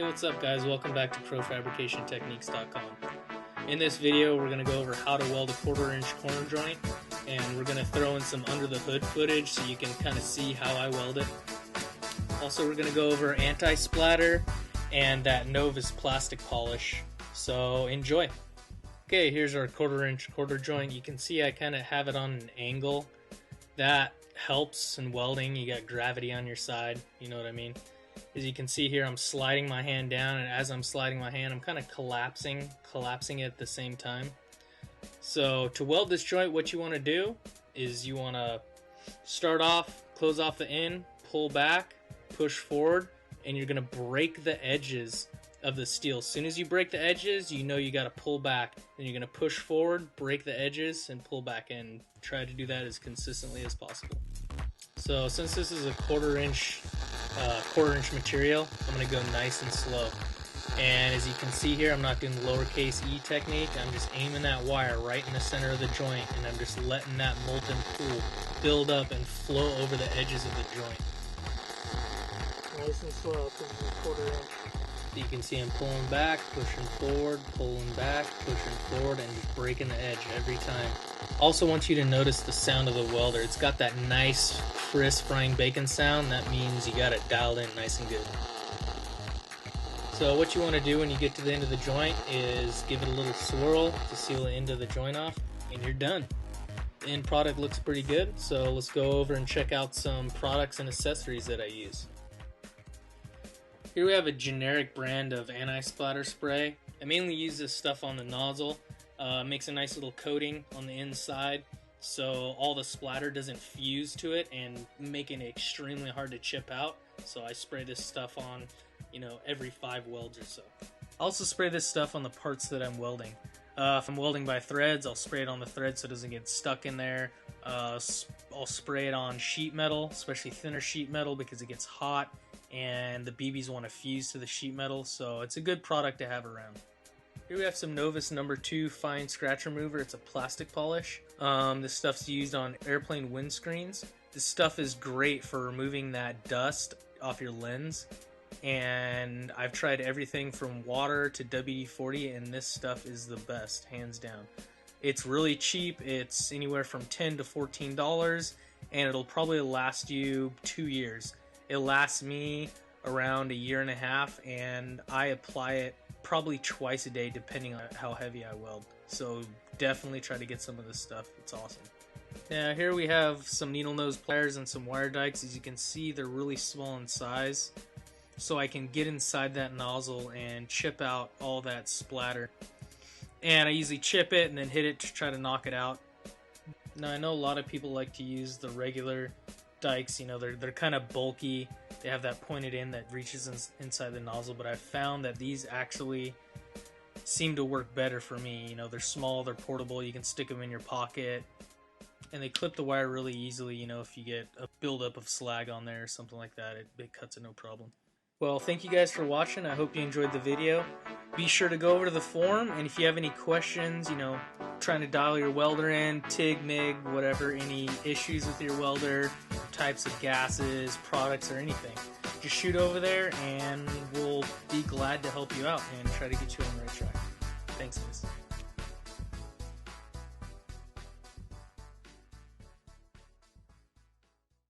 Hey, what's up guys? Welcome back to ProFabricationTechniques.com. In this video we're going to go over how to weld a 1/4 inch corner joint, and we're going to throw in some under the hood footage so you can kind of see how I weld it. Also, we're going to go over anti-splatter and that Novus plastic polish, so enjoy. Okay, here's our 1/4 inch quarter joint. You can see I kind of have it on an angle. That helps in welding. You got gravity on your side, you know what I mean? As you can see here, I'm sliding my hand down, and as I'm sliding my hand, I'm kind of collapsing it at the same time. So to weld this joint, what you want to do is you want to start off, close off the end, pull back, push forward, and you're going to break the edges of the steel. As soon as you break the edges, you know you got to pull back. Then you're going to push forward, break the edges, and pull back in. Try to do that as consistently as possible. So since this is a 1/4 inch material, I'm going to go nice and slow. And as you can see here, I'm not doing the lowercase e technique. I'm just aiming that wire right in the center of the joint, and I'm just letting that molten pool build up and flow over the edges of the joint. Nice and slow, because it's a 1/4 inch. So you can see I'm pulling back, pushing forward, pulling back, pushing forward, and just breaking the edge every time. Also want you to notice the sound of the welder. It's got that nice, crisp frying bacon sound. That means you got it dialed in nice and good. So what you want to do when you get to the end of the joint is give it a little swirl to seal the end of the joint off, and you're done. The end product looks pretty good, so let's go over and check out some products and accessories that I use. Here we have a generic brand of anti-splatter spray. I mainly use this stuff on the nozzle. Makes a nice little coating on the inside so all the splatter doesn't fuse to it and making it extremely hard to chip out. So I spray this stuff on, every 5 welds or so. I also spray this stuff on the parts that I'm welding. If I'm welding by threads, I'll spray it on the thread so it doesn't get stuck in there. I'll spray it on sheet metal, especially thinner sheet metal, because it gets hot and the BBs want to fuse to the sheet metal, so it's a good product to have around. Here we have some Novus No. 2 fine scratch remover. It's a plastic polish. This stuff's used on airplane windscreens. This stuff is great for removing that dust off your lens, and I've tried everything from water to WD-40, and this stuff is the best, hands down. It's really cheap. It's anywhere from $10 to $14, and it'll probably last you 2 years. It lasts me around 1.5 years, and I apply it probably twice a day depending on how heavy I weld. So definitely try to get some of this stuff. It's awesome. Now here we have some needle nose pliers and some wire dikes. As you can see, they're really small in size, so I can get inside that nozzle and chip out all that splatter. And I usually chip it and then hit it to try to knock it out. Now I know a lot of people like to use the regular dikes, they're kind of bulky. They have that pointed end that reaches inside the nozzle, but I've found that these actually seem to work better for me. They're small, they're portable, you can stick them in your pocket, and they clip the wire really easily. If you get a buildup of slag on there or something like that, it cuts it no problem. Well, thank you guys for watching. I hope you enjoyed the video. Be sure to go over to the forum, and if you have any questions, trying to dial your welder in, TIG, MIG, whatever, any issues with your welder, types of gases, products, or anything, just shoot over there and we'll be glad to help you out and try to get you on the right track. Thanks, guys.